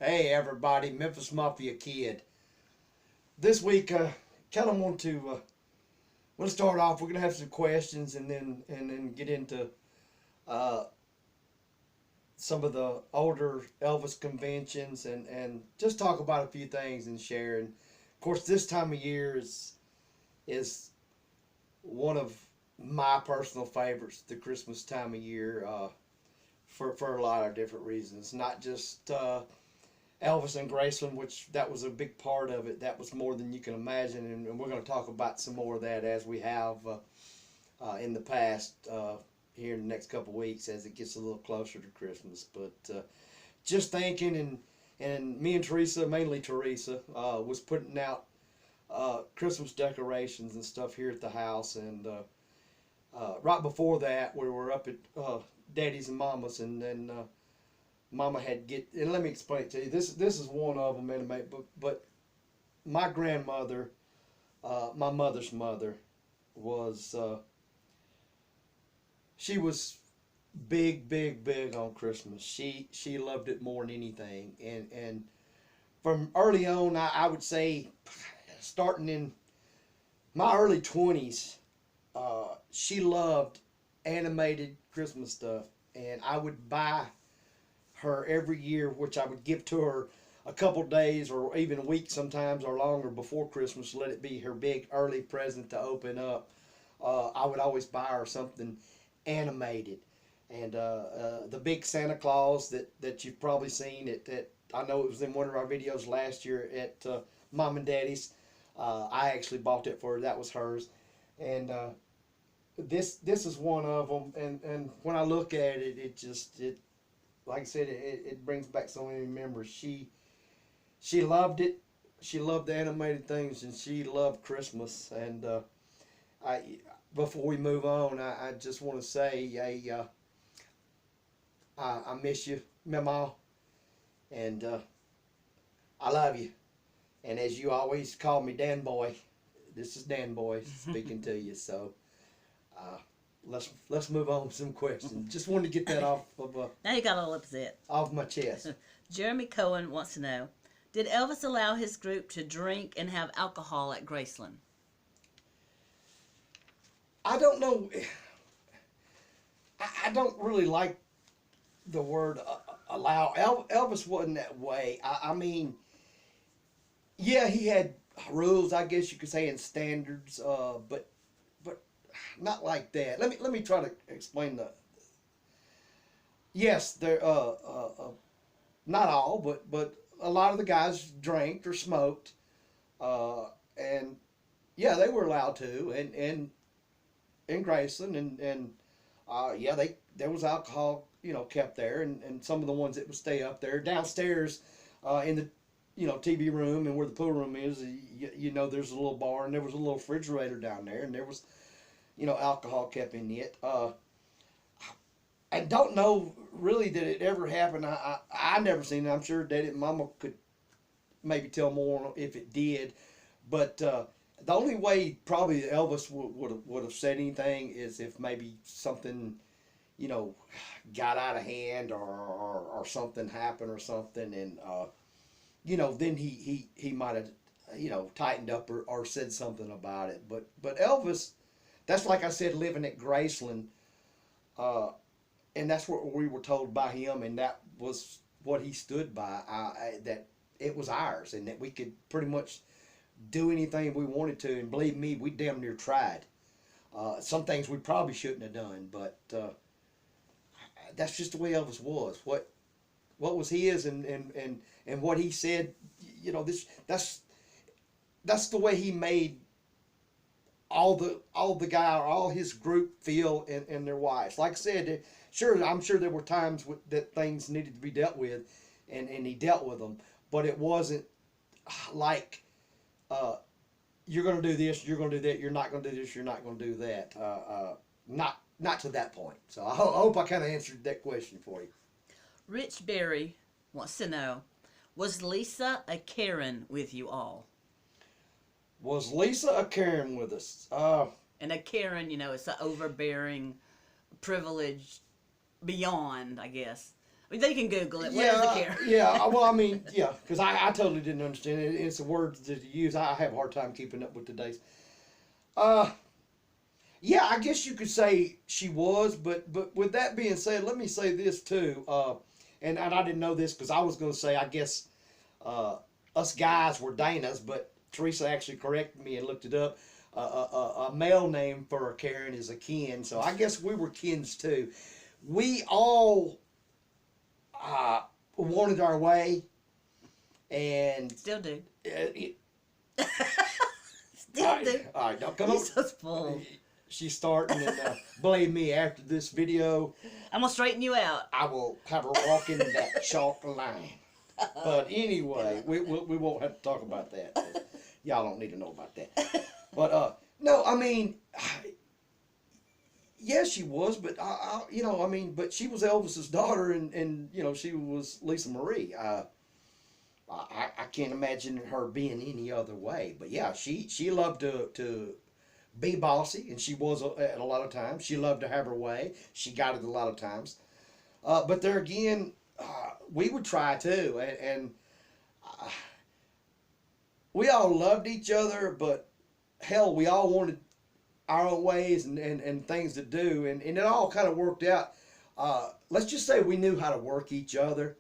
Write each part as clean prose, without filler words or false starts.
Hey everybody, Memphis Mafia kid. This week, kind of want to start off. We're gonna have some questions and then get into uh, some of the older Elvis conventions and just talk about a few things and share. And of course, this time of year is one of my personal favorites. The Christmas time of year, for a lot of different reasons, not just Elvis and Graceland, which that was a big part of it. That was more than you can imagine, and we're going to talk about some more of that as we have in the past here in the next couple of weeks as it gets a little closer to Christmas. But just thinking, and me and Teresa, mainly Teresa, was putting out Christmas decorations and stuff here at the house, and right before that, we were up at Daddy's and Mama's, and then Mama had and let me explain it to you. This is one of them, anyway. But my grandmother, my mother's mother, was she was big on Christmas. She loved it more than anything, and from early on, I would say, starting in my early 20s, she loved animated Christmas stuff, and I would buy her every year, which I would give to her a couple days or even a week sometimes or longer before Christmas. Let it be her big early present to open up. I would always buy her something animated, and the big Santa Claus that you've probably seen at I know it was in one of our videos last year at Mom and Daddy's. I actually bought it for her. That was hers, and this is one of them. And when I look at it, it like I said, it brings back so many memories. She loved it. She loved the animated things, and she loved Christmas. And before we move on, I just want to say, I miss you, Mama, and I love you. And as you always call me, Dan Boy, this is Dan Boy speaking to you. So let's move on with some questions. Just wanted to get that off of Now you got all upset. off my chest. Jeremy Cohen wants to know, did Elvis allow his group to drink and have alcohol at Graceland? I don't know. I don't really like the word allow. Elvis wasn't that way. I mean, yeah, he had rules, I guess you could say, and standards, but not like that. Let me try to explain the. Yes, there not all, but a lot of the guys drank or smoked, and yeah, they were allowed to, and in Graceland, and yeah, there was alcohol, kept there, and some of the ones that would stay up there downstairs, in the TV room and where the pool room is, there's a little bar, and there was a little refrigerator down there, and there was alcohol kept in it. I don't know really that it ever happened. I never seen it. I'm sure Daddy and Mama could maybe tell more if it did, but the only way probably Elvis would have said anything is if maybe something got out of hand or something happened or something, and then he might have tightened up or said something about it. But Elvis, that's like I said, living at Graceland, and that's what we were told by him, and that was what he stood by, that it was ours, and that we could pretty much do anything we wanted to, and believe me, we damn near tried. Some things we probably shouldn't have done, but that's just the way Elvis was. What was his, and what he said, that's the way he made all his group feel, and their wives. Like I said, I'm sure there were times that things needed to be dealt with, and he dealt with them, but it wasn't like you're going to do this, you're going to do that, you're not going to do this, you're not going to do that. Not to that point. So I hope I kind of answered that question for you. Rich Berry wants to know, was Lisa a Karen with you all? Was Lisa a Karen with us? And a Karen, is an overbearing, privileged, beyond, I guess, mean, they can Google it. What Yeah, does it care? yeah. Well, I mean, yeah, because I totally didn't understand it. It's the words that you use. I have a hard time keeping up with today's. Yeah, I guess you could say she was, but with that being said, let me say this too. And I didn't know this because I was going to say I guess us guys were Dana's, but Teresa actually corrected me and looked it up. A male name for a Karen is a Ken, so I guess we were Kens too. We all wanted our way, and Still do. Still all right, do. all right, now come You're on. so spoiled. She's starting and blame me after this video. I'm gonna straighten you out. I will have her walk in that chalk line. But anyway, we won't have to talk about that. Y'all don't need to know about that. But no, I mean, yes, she was, but you know, I mean, but she was Elvis's daughter, and you know, she was Lisa Marie. I can't imagine her being any other way. But yeah, she loved to be bossy, and she was at a lot of times. She loved to have her way. She got it a lot of times. But there again, we would try too, and we all loved each other, but hell, we all wanted our own ways and things to do, and it all kind of worked out. Let's just say we knew how to work each other.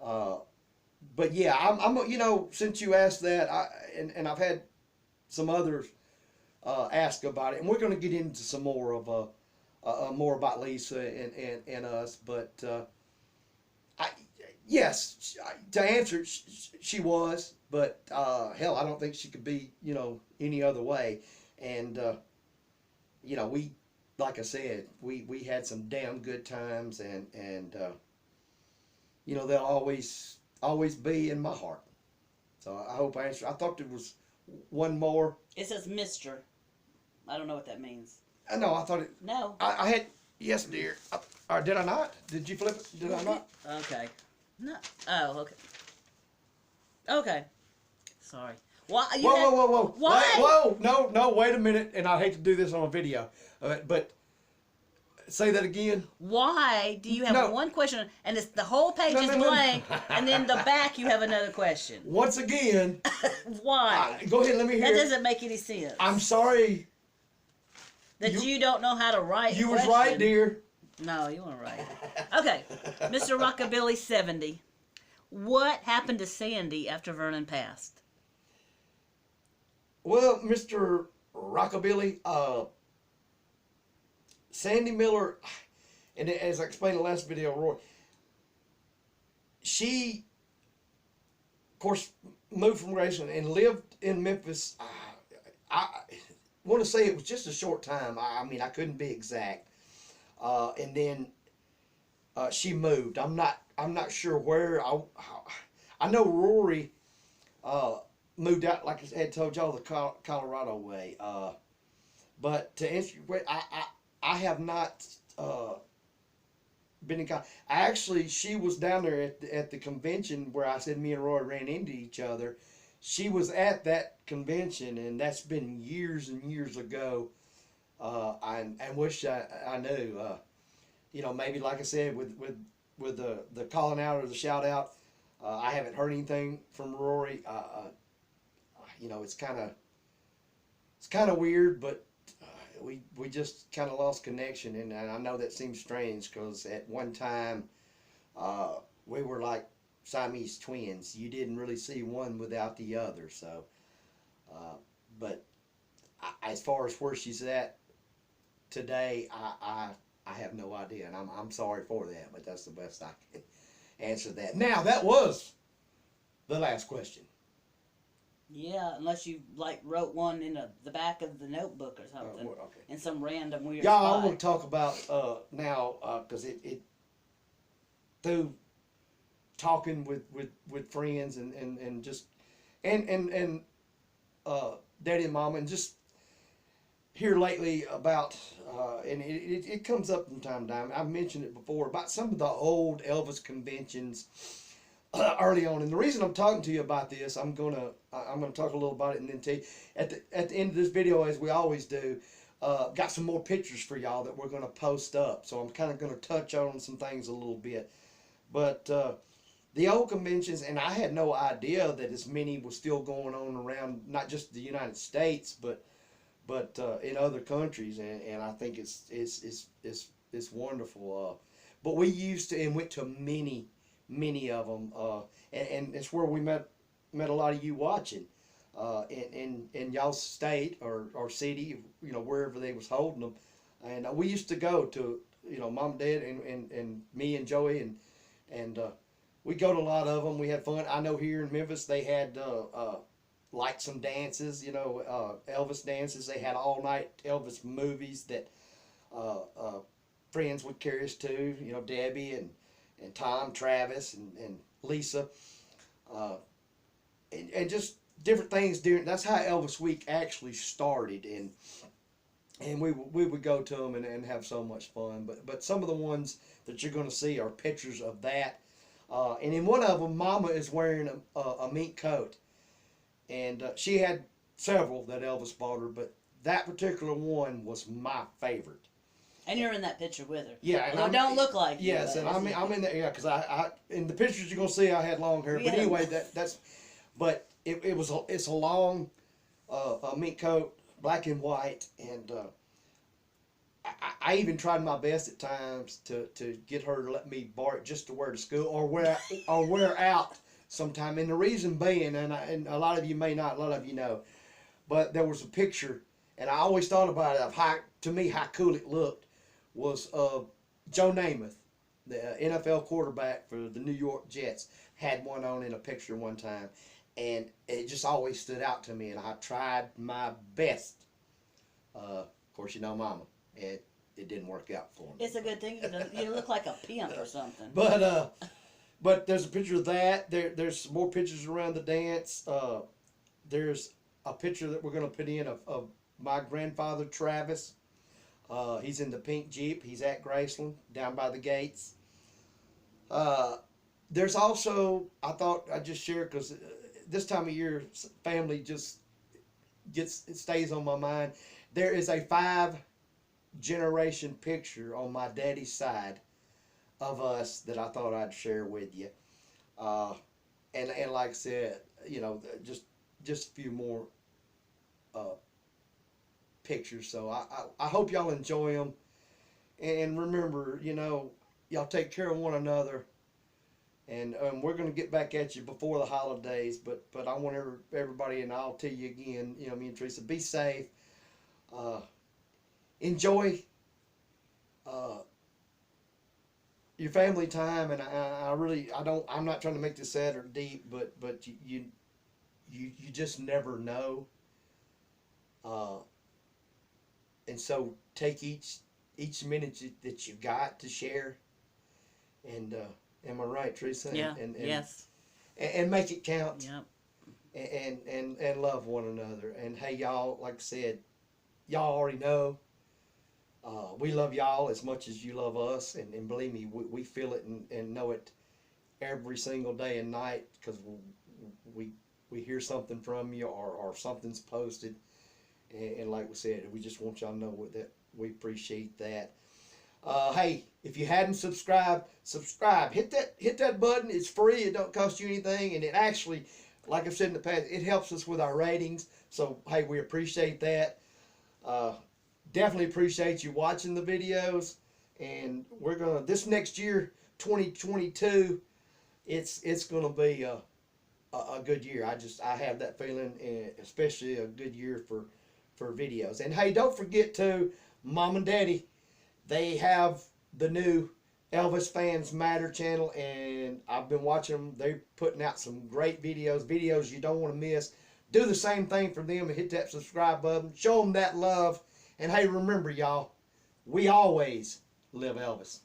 But yeah, I'm you know, since you asked that, and I've had some others ask about it, and we're going to get into some more of more about Lisa and us. But yes, to answer, she was, but hell, I don't think she could be, you know, any other way. And you know, we, like I said, we had some damn good times, and you know, they'll always be in my heart. So I hope I answered. I thought there was one more. It says Mr. I don't know what that means. No, I thought it. No. I had, yes, dear. Or did I not? Did you flip it? Did I not? Okay. No. Oh, okay. Okay. Sorry. Why? Whoa. Why? Whoa, no, wait a minute. And I hate to do this on a video. But say that again. Why do you have one question and it's the whole page is blank, and then the back you have another question? Once again. Why? Go ahead, let me hear. That doesn't make any sense. I'm sorry. That you don't know how to write. You was right, dear. No, you weren't right. Okay, Mr. Rockabilly 70. What happened to Sandy after Vernon passed? Well, Mr. Rockabilly, Sandy Miller, and as I explained in the last video, Roy, she, of course, moved from Graceland and lived in Memphis. I want to say it was just a short time. I mean, I couldn't be exact. And then she moved. I'm not sure where. I know Rory moved out, like I had told y'all, the Colorado way. But to answer your question, I have not been in contact. Actually, she was down there at the convention where I said me and Roy ran into each other. She was at that convention, and that's been years and years ago. I wish I knew. You know, maybe like I said, with the calling out or the shout out, I haven't heard anything from Rory. You know, it's kind of weird, but we just kind of lost connection, and I know that seems strange because at one time we were like Siamese twins. You didn't really see one without the other. So, but as far as where she's at today, I have no idea, and I'm sorry for that, but that's the best I can answer that. Now, that was the last question. Yeah, unless you like wrote one in the back of the notebook or something, Okay. in some random weird Y'all, spot. I want to talk about now because it through talking with friends and just and daddy and mama, and just here lately about and it comes up from time to time. I've mentioned it before about some of the old Elvis conventions early on, and the reason I'm talking to you about this, I'm gonna talk a little about it and then tell you at the end of this video, as we always do. Got some more pictures for y'all that we're gonna post up, so I'm kind of gonna touch on some things a little bit. But the old conventions, and I had no idea that as many was still going on around not just the United States, but in other countries, and I think it's wonderful. But we used to and went to many of them, and it's where we met a lot of you watching, in y'all's state or city, wherever they was holding them, and we used to go to, Mom and Dad and me and Joey and we go to a lot of them. We had fun. I know here in Memphis they had like some dances, Elvis dances. They had all night Elvis movies that friends would carry us to, Debbie and Tom, Travis and Lisa, and just different things that's how Elvis Week actually started, and we would go to them and have so much fun. But some of the ones that you're going to see are pictures of that, and in one of them, Mama is wearing a mink coat. And she had several that Elvis bought her, but that particular one was my favorite. And you're in that picture with her. Yeah, and I don't look like you. Yes, and I'm in there. Yeah, because I in the pictures you're gonna see I had long hair. But anyway, but it's a long a mink coat, black and white, and I even tried my best at times to get her to let me borrow it just to wear to school or wear out sometime. And the reason being, and a lot of you may not, a lot of you know, but there was a picture, and I always thought about it of how cool it looked, was Joe Namath, the NFL quarterback for the New York Jets, had one on in a picture one time, and it just always stood out to me, and I tried my best. Of course, Mama, it didn't work out for me. It's a good thing you look like a pimp or something. But there's a picture of that. There's some more pictures around the dance. There's a picture that we're going to put in of my grandfather, Travis. He's in the pink Jeep. He's at Graceland, down by the gates. There's also, I thought I'd just share, because this time of year, family just it stays on my mind. There is a 5-generation picture on my daddy's side of us that I thought I'd share with you, and like I said, just a few more pictures. So I hope y'all enjoy them, and remember, y'all take care of one another, and we're gonna get back at you before the holidays. But I want everybody, and I'll tell you again, me and Teresa, be safe, enjoy your family time, and I'm not trying to make this sad or deep, but you just never know, and so take each minute that you got to share, and am I right, Teresa? Yeah. And yes. And make it count. Yep. And love one another. And hey, y'all, like I said, y'all already know. We love y'all as much as you love us, and believe me, we feel it and know it every single day and night, because we hear something from you or something's posted, and like we said, we just want y'all to know that we appreciate that. Hey, if you hadn't subscribed, subscribe. Hit that button. It's free. It don't cost you anything, and it actually, like I've said in the past, it helps us with our ratings. So hey, we appreciate that. Definitely appreciate you watching the videos, and we're gonna, this next year, 2022, it's gonna be a good year. I have that feeling, and especially a good year for videos. And hey, don't forget to, Mom and Daddy, they have the new Elvis Fans Matter channel, and I've been watching them. They're putting out some great videos you don't want to miss. Do the same thing for them and hit that subscribe button. Show them that love. And hey, remember, y'all, we always live Elvis.